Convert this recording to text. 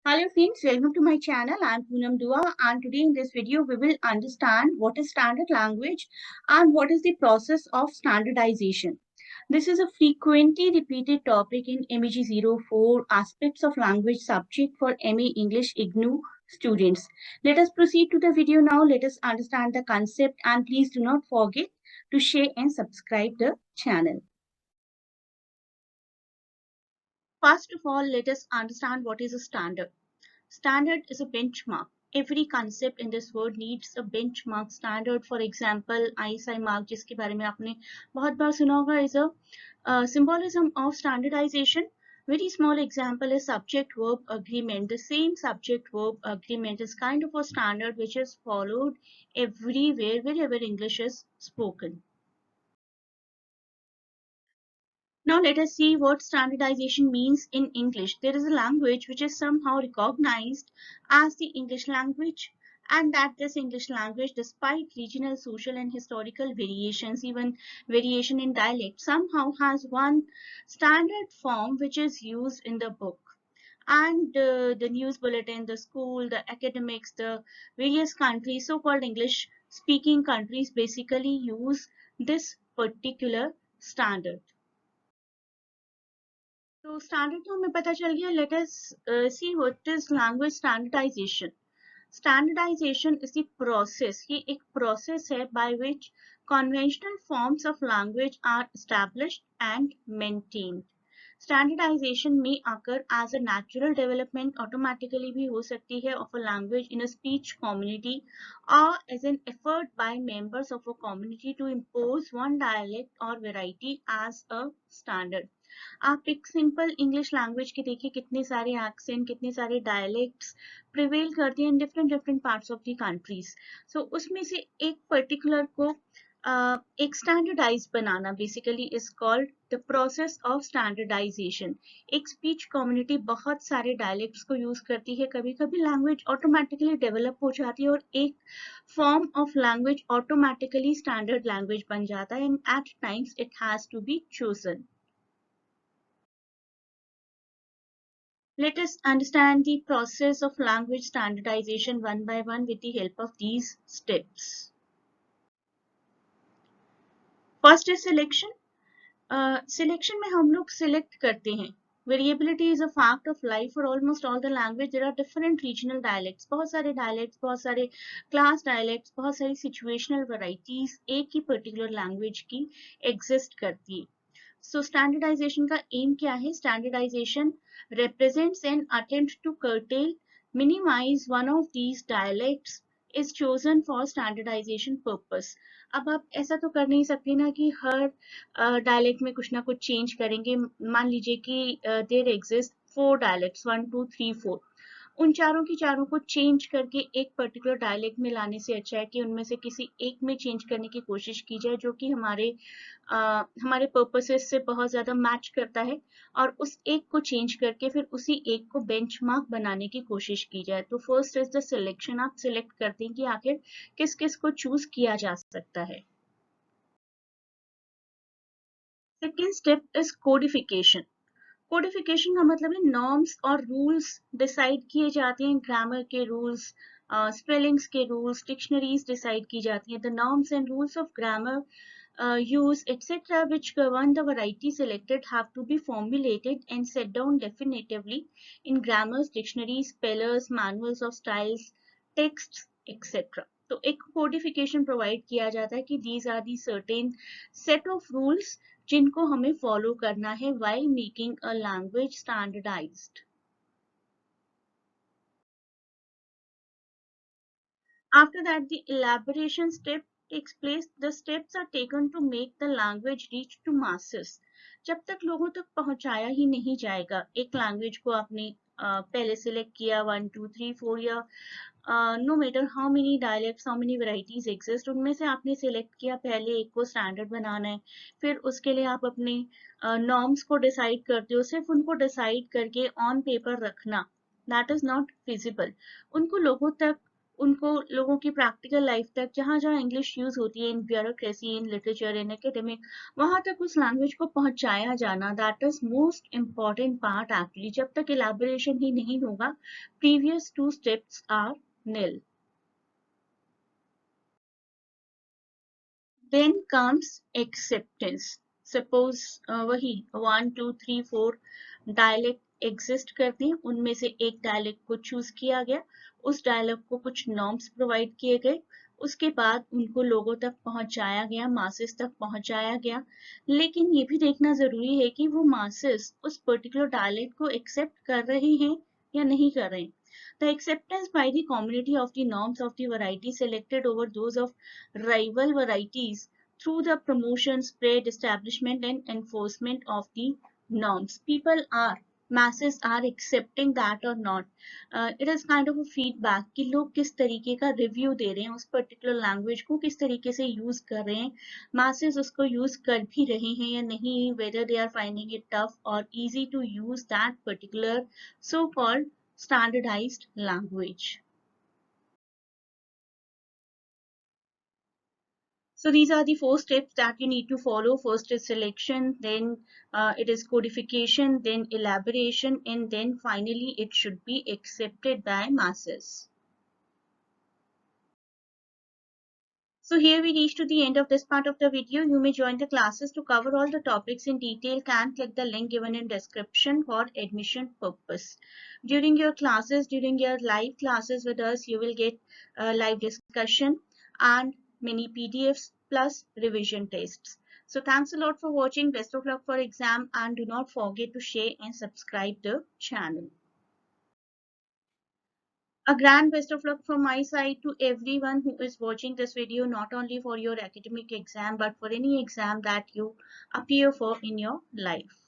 Hello friends, welcome to my channel. I am Poonam Dua and today in this video we will understand what is standard language and what is the process of standardization. This is a frequently repeated topic in MEG 04 aspects of language subject for MA English IGNOU students. Let us proceed to the video now. Let us understand the concept and please do not forget to share and subscribe the channel. First of all, let us understand what is a standard. Standard is a benchmark. Every concept in this word needs a benchmark standard. For example, ISI mark जिसके बारे में आपने बहुत बार सुना होगा is a symbolism of standardization. Very small example is subject verb agreement. The same subject verb agreement is kind of a standard which is followed everywhere wherever English is spoken. Now let us see what standardization means in English. There is a language which is somehow recognized as the English language, and that this English language, despite regional, social and historical variations, even variation in dialect, somehow has one standard form which is used in the book. And the news bulletin, the school, the academics, the various countries, so-called English speaking countries basically use this particular standard. तो standard तो हमें पता चल गया. Let us see what is language standardization. Standardization is the process. ये एक process है by which conventional forms of language are established and maintained. Standardization में आकर as a natural development automatically भी हो सकती है of a language in a speech community or as an effort by members of a community to impose one dialect or variety as a standard. आप एक simple English language के देखिए कितने सारे एक्सेंट, कितने सारे डायलेक्ट्स प्रिवेल करते हैं in different different parts of the countries. So उसमें से एक पर्टिकुलर को एक स्टैंडर्डाइज बनाना basically is called the process of standardization. एक स्पीच कम्युनिटी बहुत सारे डायलेक्ट्स को यूज करती है. कभी कभी लैंग्वेज ऑटोमेटिकली डेवलप हो जाती है और एक form of language automatically standard language बन जाता है and at times it has to be chosen. Let us understand the process of language standardization one by one with the help of these steps. First is selection. Selection में हम लोग select करते हैं. Variability is a fact of life for almost all the language. There are different regional dialects. बहुत सारे dialects, बहुत सारे class dialects, बहुत सारी situational varieties एक ही particular language की exist करती है. So standardization का aim क्या है? Standardization represents an attempt to curtail, minimize one of these dialects is chosen for standardization purpose. अब आप ऐसा तो कर नहीं सकते ना कि हर डायलेक्ट में कुछ ना कुछ चेंज करेंगे. मान लीजिए कि देयर एग्जिस्ट 4 डायलेक्ट्स 1 2 3 4. उन चारों की चारों को चेंज करके एक पर्टिकुलर डायलेक्ट में लाने से अच्छा है कि उनमें से किसी एक में चेंज करने की कोशिश की जाए जो कि हमारे पर्पसेस से बहुत ज्यादा मैच करता है और उस एक को चेंज करके फिर उसी एक को बेंचमार्क बनाने की कोशिश की जाए. तो फर्स्ट इज द सिलेक्शन. आप सिलेक्ट करते हैं कि आखिर किस किस को चूज किया जा सकता है. Second step is codification. Codification का मतलब है नॉर्म्स और रूल्स डिसाइड किए जाते हैं. ग्रामर के रूल्स, स्पेलिंग्स के रूल्स, डिक्शनरीज डिसाइड की जाती हैं. The norms and rules of grammar use etc. which govern the variety selected have to be formulated and set down definitively in grammars, dictionaries, spellers, manuals of styles, texts etc. तो एक codification provide किया जाता है कि these are the certain set of rules जिनको हमें follow करना है while making a language standardized. After that, the elaboration step takes place. The steps are taken to make the language reach to masses. जब तक लोगों तक पहुंचाया ही नहीं जाएगा एक लैंग्वेज को आपने पहले सिलेक्ट किया 1 2 3 4 या no matter how many dialects how many varieties exist उनमें से आपने सिलेक्ट किया पहले एक को स्टैंडर्ड बनाना है. फिर उसके लिए आप अपने नॉर्म्स को डिसाइड करते हो. सिर्फ उनको डिसाइड करके ऑन पेपर रखना दैट इज नॉट फिजिबल. उनको लोगों तक उनको लोगों की प्रैक्टिकल लाइफ तक जहाँ जहाँ इंग्लिश यूज होती है in bureaucracy, in literature, in academic, वहां तक उस लैंग्वेज को पहुंचाया जाना, that is most important part actually. जब तक इलेबोरेशन ही नहीं होगा, previous two steps are nil. Then comes acceptance. Suppose वही 1 2 3 4 डायलेक्ट एग्जिस्ट करते हैं, उनमें से एक डायलेक्ट को चूज किया गया, उस डायलेक्ट को कुछ नॉर्म्स प्रोवाइड किए गए, उसके बाद उनको लोगों तक पहुंचाया गया, मासेस तक पहुंचाया गया. लेकिन ये भी देखना जरूरी है कि वो मासेस उस पर्टिकुलर डायलेक्ट को एक्सेप्ट कर रहे हैं या नहीं कर रहे हैं. The acceptance by the community of the norms of the variety selected over those of rival varieties through the promotion, spread, establishment and enforcement of the norms. People are, masses are accepting that or not. It is kind of a feedback कि लोग किस तरीके का review दे रहे हैं उस particular language को, किस तरीके से यूज कर रहे हैं, masses उसको यूज कर भी रहे हैं या नहीं, whether they are finding it tough or easy to use that particular so called standardized language. So these are the 4 steps that you need to follow. First is selection, then it is codification, then elaboration, and then finally it should be accepted by masses. So here we reach to the end of this part of the video. You may join the classes to cover all the topics in detail. Can click the link given in description for admission purpose. During your classes, during your live classes with us, you will get live discussion and many PDFs plus revision tests. So thanks a lot for watching. Best of luck for exam and do not forget to share and subscribe the channel. A grand best of luck from my side to everyone who is watching this video, not only for your academic exam but for any exam that you appear for in your life.